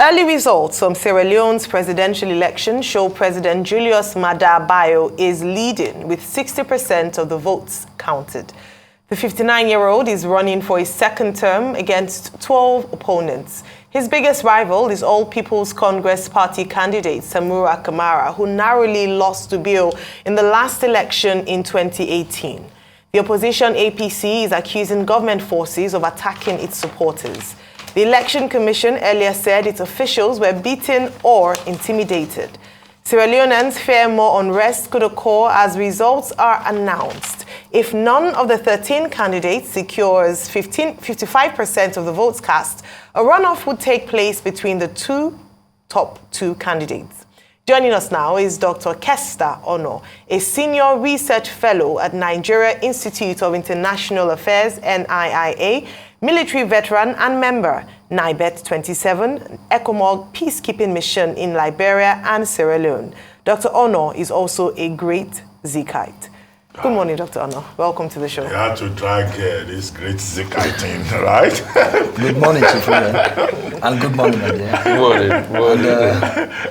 Early results from Sierra Leone's presidential election show President Julius Maada Bio is leading with 60% of the votes counted. The 59-year-old is running for his second term against 12 opponents. His biggest rival is All People's Congress Party candidate Samura Kamara, who narrowly lost to Bio in the last election in 2018. The opposition APC is accusing government forces of attacking its supporters. The Election Commission earlier said its officials were beaten or intimidated. Sierra Leoneans fear more unrest could occur as results are announced. If none of the 13 candidates secures 55% of the votes cast, a runoff would take place between the top two candidates. Joining us now is Dr. Kester Onor, a senior research fellow at Nigeria Institute of International Affairs, NIIA, military veteran and member, NIBET 27, ECOWAS peacekeeping mission in Liberia and Sierra Leone. Dr. Onor is also a great Zikite. Good morning, Dr. Onor. Welcome to the show. You had to drag this great Zikite in, right? Good morning, Chief. And good morning, my dear. Good morning.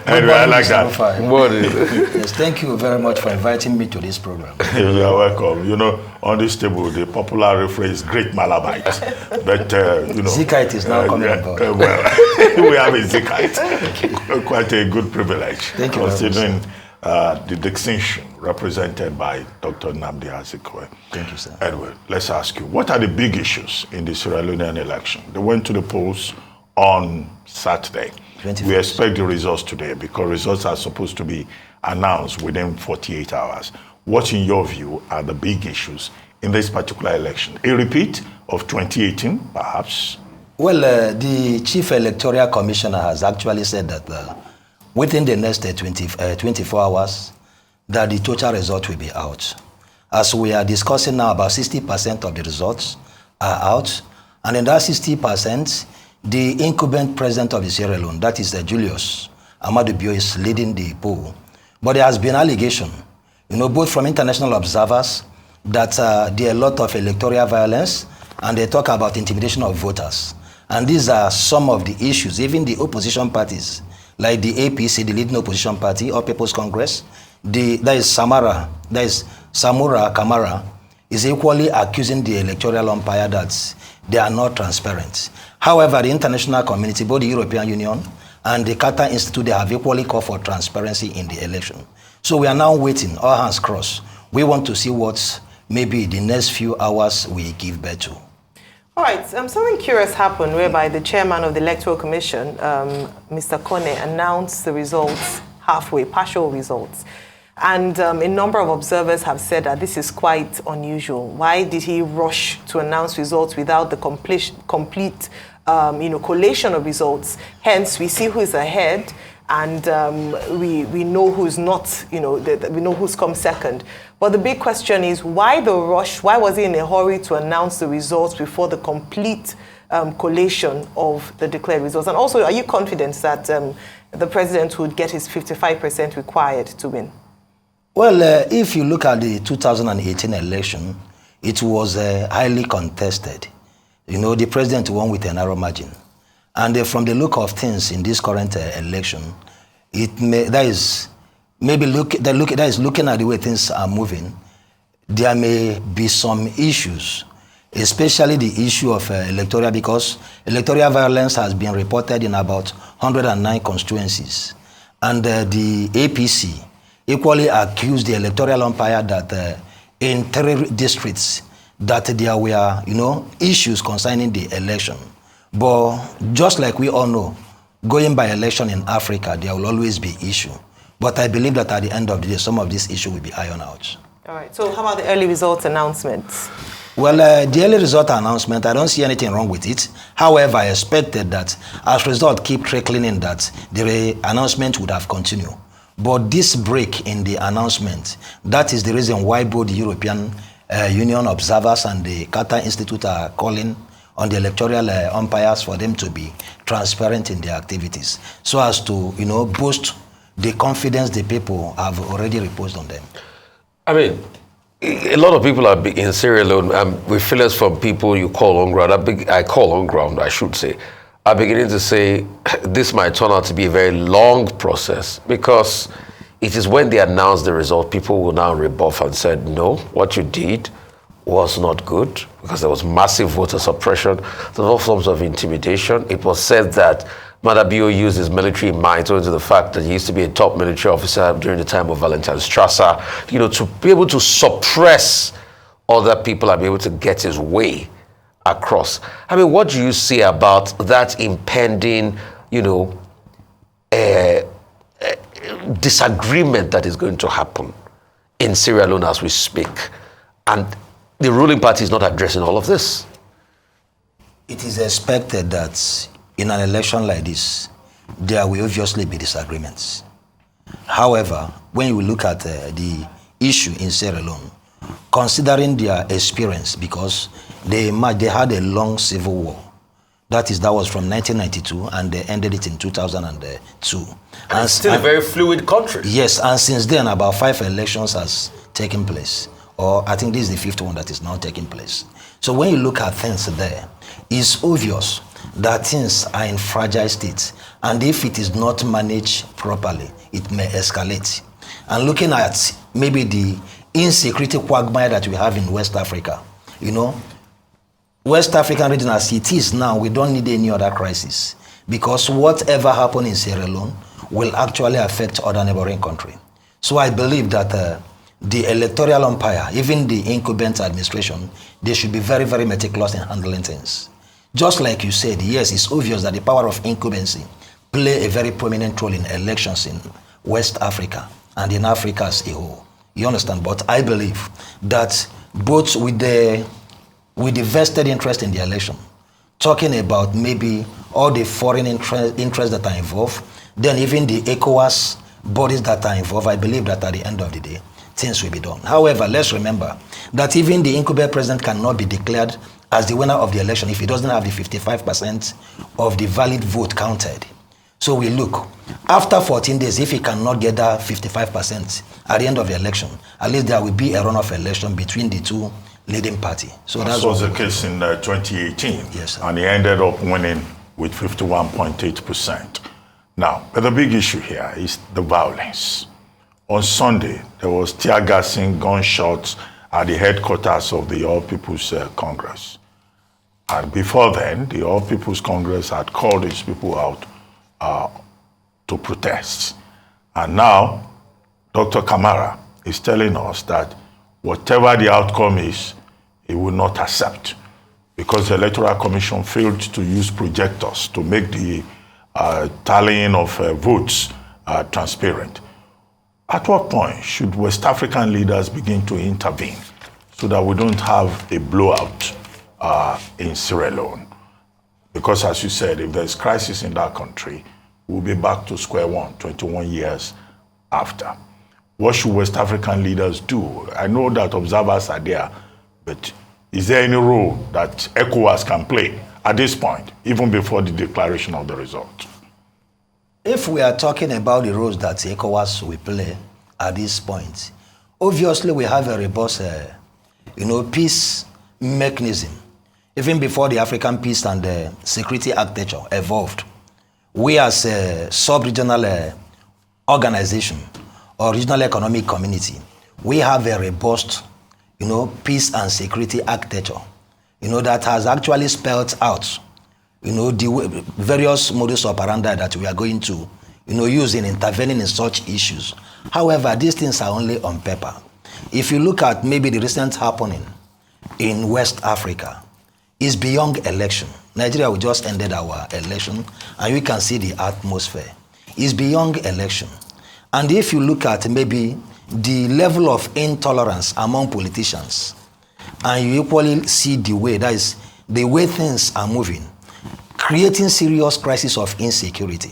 Anyway, I like that. Good morning. Yes, thank you very much for inviting me to this program. You are welcome. You know, on this table, the popular rephrase is great Malabite. But, you know. Zikite is now coming on board. Well, we have a Zikite. Quite a good privilege. Thank you considering the distinction represented by Dr. Nnamdi Azikiwe. Thank you, sir. Anyway, let's ask you, what are the big issues in the Sierra Leonean election? They went to the polls on Saturday. 21st. We expect the results today because results are supposed to be announced within 48 hours. What, in your view, are the big issues in this particular election? A repeat of 2018, perhaps? Well, the Chief Electoral Commissioner has actually said that within the next 24 hours, that the total result will be out. As we are discussing now, about 60% of the results are out. And in that 60%, the incumbent president of the Sierra Leone, that is Julius Maada Bio, is leading the poll. But there has been allegation, both from international observers, that there are a lot of electoral violence, and they talk about intimidation of voters. And these are some of the issues. Even the opposition parties, like the APC, the leading opposition party, All People's Congress, Samura Kamara, is equally accusing the electoral umpire that they are not transparent. However, the international community, both the European Union and the Kester Institute, they have equally called for transparency in the election. So we are now waiting, all hands crossed. We want to see what maybe the next few hours we give birth to. All right, something curious happened whereby the chairman of the Electoral Commission, Mr. Kone, announced the results halfway, partial results. And a number of observers have said that this is quite unusual. Why did he rush to announce results without the complete collation of results? Hence, we see who is ahead, and we know who's not, we know who's come second. But the big question is, why the rush? Why was he in a hurry to announce the results before the complete collation of the declared results? And also, are you confident that the president would get his 55% required to win? Well, if you look at the 2018 election, it was highly contested. The president won with a narrow margin. And from the look of things in this current election, that is looking at the way things are moving, there may be some issues, especially the issue of electoral, because electoral violence has been reported in about 109 constituencies. And the APC equally accused the electoral umpire that in 3 districts that there were, issues concerning the election. But just like we all know, going by election in Africa, there will always be issue. But I believe that at the end of the day, some of this issue will be ironed out. All right. So how about the early results announcements? Well, the early result announcement, I don't see anything wrong with it. However, I expected that as results keep trickling in, that the announcement would have continued. But this break in the announcement, that is the reason why both the European Union observers and the Kester Institute are calling on the electoral umpires for them to be transparent in their activities, so as to, boost the confidence the people have already reposed on them. I mean, a lot of people are in Sierra Leone with feelings from people you call on ground. I call on ground, I should say, are beginning to say this might turn out to be a very long process, because it is when they announce the result, people will now rebuff and said, no, what you did was not good, because there was massive voter suppression, there were all forms of intimidation. It was said that Madabio used his military might, owing to the fact that he used to be a top military officer during the time of Valentine Strasser, to be able to suppress other people and be able to get his way across. I mean, what do you see about that impending, disagreement that is going to happen in Sierra Leone as we speak, and the ruling party is not addressing all of this? It is expected that in an election like this, there will obviously be disagreements. However, when you look at the issue in Sierra Leone, considering their experience, because they had a long civil war, that was from 1992, and they ended it in 2002. And it's still a very fluid country. Yes, and since then, about 5 elections has taken place, or I think this is the 5th one that is now taking place. So when you look at things there, it's obvious that things are in fragile states, and if it is not managed properly, it may escalate. And looking at maybe the insecurity quagmire that we have in West Africa, West African region as it is now, we don't need any other crisis, because whatever happens in Sierra Leone will actually affect other neighboring countries. So I believe that the electoral umpire, even the incumbent administration, they should be very, very meticulous in handling things. Just like you said, yes, it's obvious that the power of incumbency play a very prominent role in elections in West Africa and in Africa as a whole. You understand? But I believe that both with the vested interest in the election, talking about maybe all the foreign interests that are involved, then even the ECOWAS bodies that are involved, I believe that at the end of the day, things will be done. However, let's remember that even the incumbent president cannot be declared as the winner of the election if he doesn't have the 55% of the valid vote counted. So we look, after 14 days, if he cannot get that 55% at the end of the election, at least there will be a runoff election between the two leading party. So that was the case in 2018. Yes, sir. And he ended up winning with 51.8%. Now, but the big issue here is the violence. On Sunday, there was tear gassing, gunshots at the headquarters of the All People's Congress. And before then, the All People's Congress had called its people out to protest. And now, Dr. Kamara is telling us that whatever the outcome is, he will not accept, because the Electoral Commission failed to use projectors to make the tallying of votes transparent. At what point should West African leaders begin to intervene so that we don't have a blowout in Sierra Leone? Because as you said, if there's crisis in that country, we'll be back to square one 21 years after. What should West African leaders do? I know that observers are there, but is there any role that ECOWAS can play at this point, even before the declaration of the result? If we are talking about the roles that ECOWAS will play at this point, obviously we have a robust, peace mechanism. Even before the African Peace and Security Architecture evolved, we as a sub-regional organization or regional economic community, we have a robust, peace and security architecture, that has actually spelled out, the various modus operandi that we are going to, use in intervening in such issues. However, these things are only on paper. If you look at maybe the recent happening in West Africa, it's beyond election. Nigeria, we just ended our election, and you can see the atmosphere. It's beyond election. And if you look at maybe the level of intolerance among politicians, and you equally see the way things are moving, creating serious crisis of insecurity,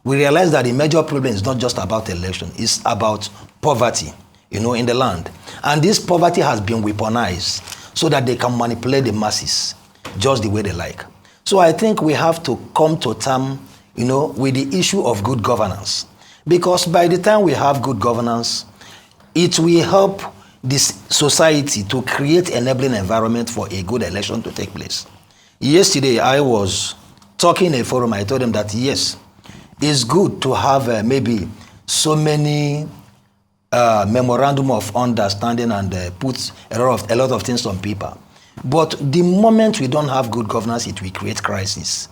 we realize that the major problem is not just about election, it's about poverty, in the land. And this poverty has been weaponized so that they can manipulate the masses just the way they like. So I think we have to come to terms, with the issue of good governance. Because by the time we have good governance, it will help this society to create enabling environment for a good election to take place. Yesterday, I was talking in a forum, I told them that yes, it's good to have maybe so many memorandum of understanding and put a lot of things on paper. But the moment we don't have good governance, it will create crisis.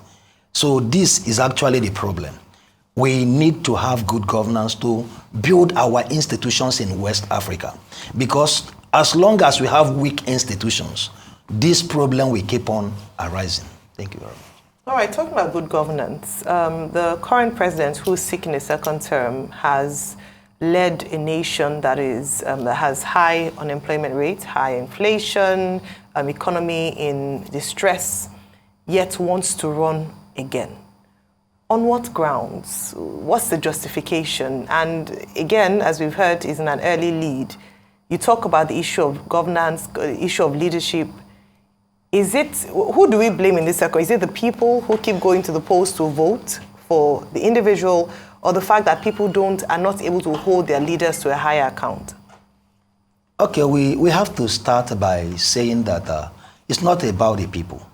So this is actually the problem. We need to have good governance to build our institutions in West Africa. Because as long as we have weak institutions, this problem will keep on arising. Thank you very much. All right, talking about good governance, the current president, who's seeking a second term, has led a nation that has high unemployment rates, high inflation, economy in distress, yet wants to run again. On what grounds? What's the justification? And again, as we've heard, is in an early lead. You talk about the issue of governance, issue of leadership. Who do we blame in this circle? Is it the people who keep going to the polls to vote for the individual, or the fact that people are not able to hold their leaders to a higher account? Okay, we have to start by saying that it's not about the people.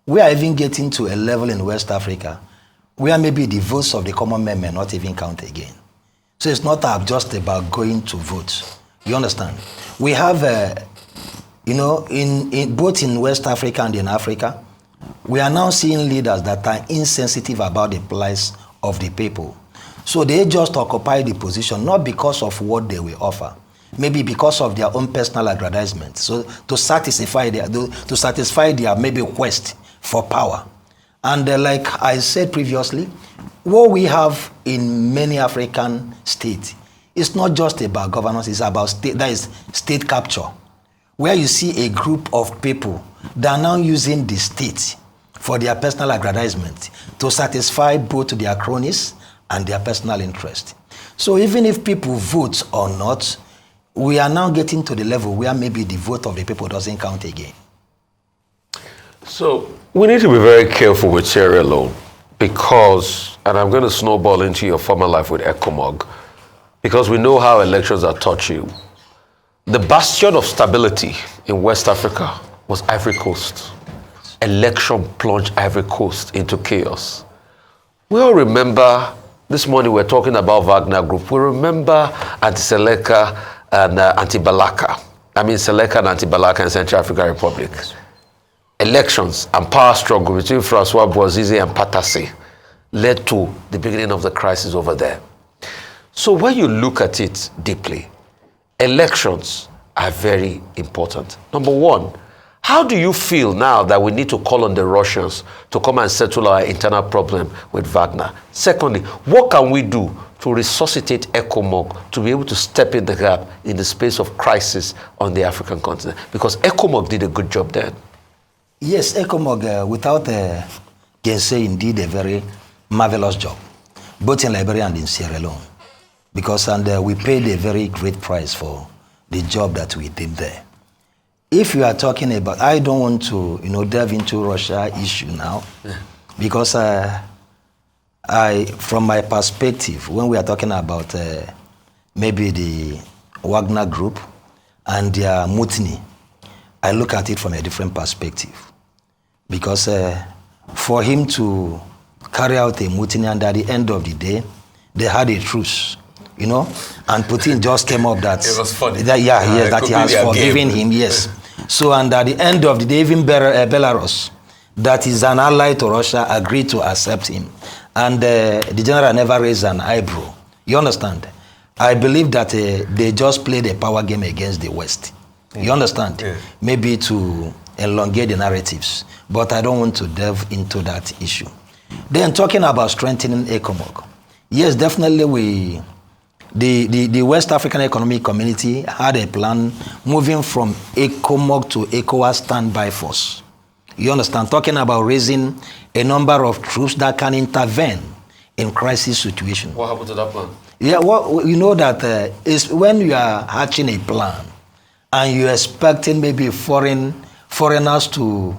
We are even getting to a level in West Africa where maybe the votes of the common men may not even count again. So it's not just about going to vote. You understand? We have, both in West Africa and in Africa, we are now seeing leaders that are insensitive about the plight of the people. So they just occupy the position, not because of what they will offer, maybe because of their own personal aggrandizement. So to satisfy their maybe quest for power. And like I said previously, what we have in many African states is not just about governance, it's about state capture, where you see a group of people that are now using the state for their personal aggrandizement to satisfy both their cronies and their personal interest. So even if people vote or not, we are now getting to the level where maybe the vote of the people doesn't count again. So we need to be very careful with Sierra Leone because, and I'm going to snowball into your former life with ECOWAS, because we know how elections are touchy. The bastion of stability in West Africa was Ivory Coast. Election plunged Ivory Coast into chaos. We all remember, this morning we're talking about Wagner Group. We remember anti-Seleka and anti-Balaka. I mean Seleka and anti-Balaka in Central African Republic. Elections and power struggle between Francois Boazizi and Patassi led to the beginning of the crisis over there. So when you look at it deeply, elections are very important. Number one, how do you feel now that we need to call on the Russians to come and settle our internal problem with Wagner? Secondly, what can we do to resuscitate ECOWAS to be able to step in the gap in the space of crisis on the African continent? Because ECOWAS did a good job then. Yes, ECOWAS, without gainsaying, did a very marvelous job, both in Liberia and in Sierra Leone. Because we paid a very great price for the job that we did there. If you are talking about, I don't want to, delve into Russia issue now, because from my perspective, when we are talking about maybe the Wagner Group and their mutiny, I look at it from a different perspective. Because for him to carry out a mutiny, and at the end of the day, they had a truce. And Putin just came up that it was funny. That he has forgiven him, yes. So, and at the end of the day, even Belarus, that is an ally to Russia, agreed to accept him. And the general never raised an eyebrow. You understand? I believe that they just played a power game against the West. You understand? Yeah. Maybe to elongate the narratives. But I don't want to delve into that issue. Then talking about strengthening ECOWAS. Yes, definitely the West African Economic Community had a plan moving from ECOWAS to ECOWAS standby force. You understand? Talking about raising a number of troops that can intervene in crisis situations. What happened to that plan? Yeah, well, you know that is when you are hatching a plan and you're expecting maybe foreigners to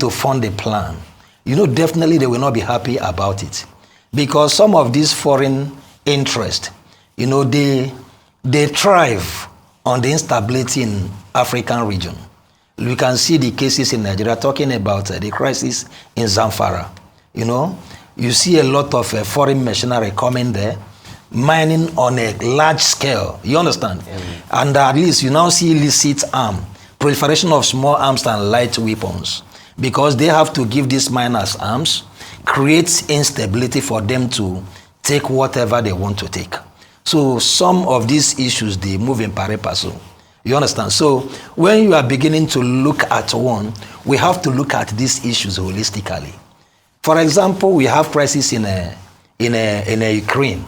fund the plan, definitely they will not be happy about it. Because some of these foreign interests, they thrive on the instability in African region. We can see the cases in Nigeria talking about the crisis in Zamfara. You know, you see a lot of foreign machinery coming there, mining on a large scale. You understand? And at least you now see illicit proliferation of small arms and light weapons, because they have to give these miners arms, creates instability for them to take whatever they want to take. So some of these issues, they move in pari passu. You understand? So when you are beginning to look at one, we have to look at these issues holistically. For example, we have crisis in Ukraine,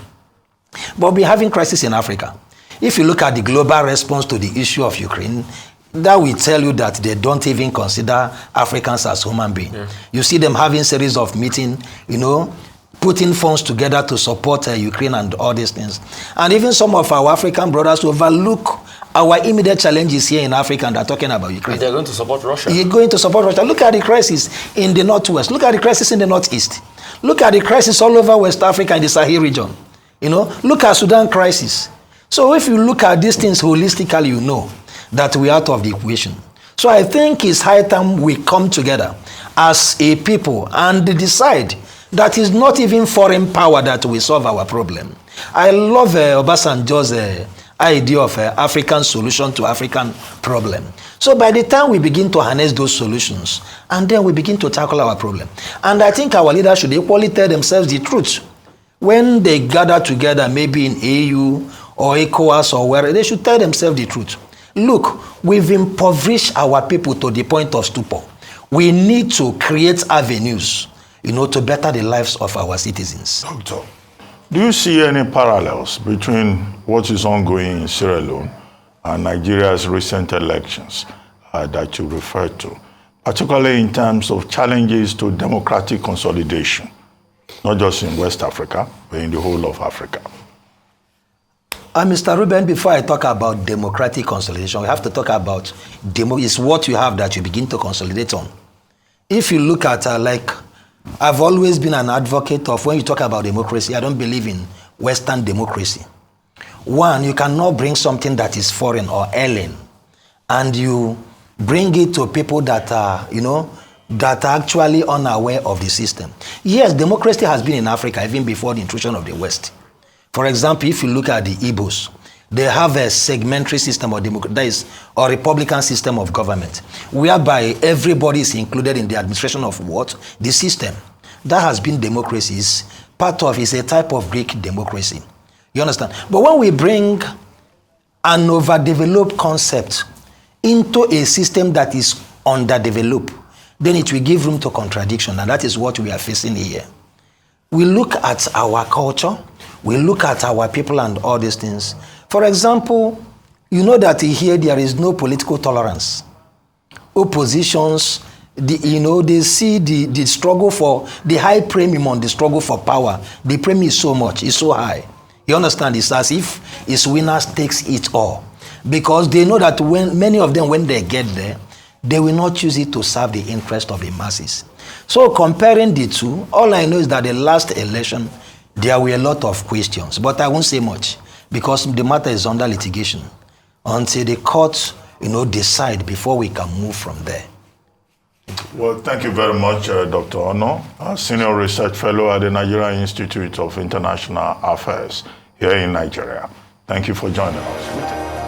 but we're having crisis in Africa. If you look at the global response to the issue of Ukraine, that will tell you that they don't even consider Africans as human beings. Yeah. You see them having series of meetings, you know, putting funds together to support Ukraine and all these things. And even some of our African brothers overlook our immediate challenges here in Africa, and they're talking about Ukraine. And they're going to support Russia. You're going to support Russia. Look at the crisis in the Northwest. Look at the crisis in the Northeast. Look at the crisis all over West Africa in the Sahel region. You know, look at Sudan crisis. So if you look at these things holistically, you know that we're out of the equation. So I think it's high time we come together as a people and decide that it's not even foreign power that will solve our problem. I love Obasanjo's idea of African solution to African problem. So by the time we begin to harness those solutions, and then we begin to tackle our problem. And I think our leaders should equally tell themselves the truth. When they gather together, maybe in AU or ECOWAS or wherever, they should tell themselves the truth. Look, we've impoverished our people to the point of stupor. We need to create avenues, you know, to better the lives of our citizens. Doctor, do you see any parallels between what is ongoing in Sierra Leone and Nigeria's recent elections that you referred to, particularly in terms of challenges to democratic consolidation, not just in West Africa, but in the whole of Africa? Mr. Ruben, before I talk about democratic consolidation, we have to talk about it's what you have that you begin to consolidate on. If you look at, like, I've always been an advocate of, when you talk about democracy, I don't believe in Western democracy. One, you cannot bring something that is foreign or alien, and you bring it to people that are, you know, that are actually unaware of the system. Yes, democracy has been in Africa even before the intrusion of the West. For example, if you look at the Igbos, they have a segmentary system or Republican system of government, whereby everybody is included in the administration of what? The system. That has been democracy. Is part of, is a type of Greek democracy. You understand? But when we bring an overdeveloped concept into a system that is underdeveloped, then it will give room to contradiction, and that is what we are facing here. We look at our culture, we look at our people and all these things. For example, you know that here there is no political tolerance. Oppositions, you know, they see the struggle for the high premium on the struggle for power. The premium is so much, it's so high. You understand? It's as if it's winners takes it all. Because they know that when many of them, when they get there, they will not use it to serve the interest of the masses. So comparing the two, all I know is that the last election, there were a lot of questions, but I won't say much because the matter is under litigation until the courts, you know, decide before we can move from there. Well, thank you very much, Dr. Onor, a Senior Research Fellow at the Nigerian Institute of International Affairs here in Nigeria. Thank you for joining us.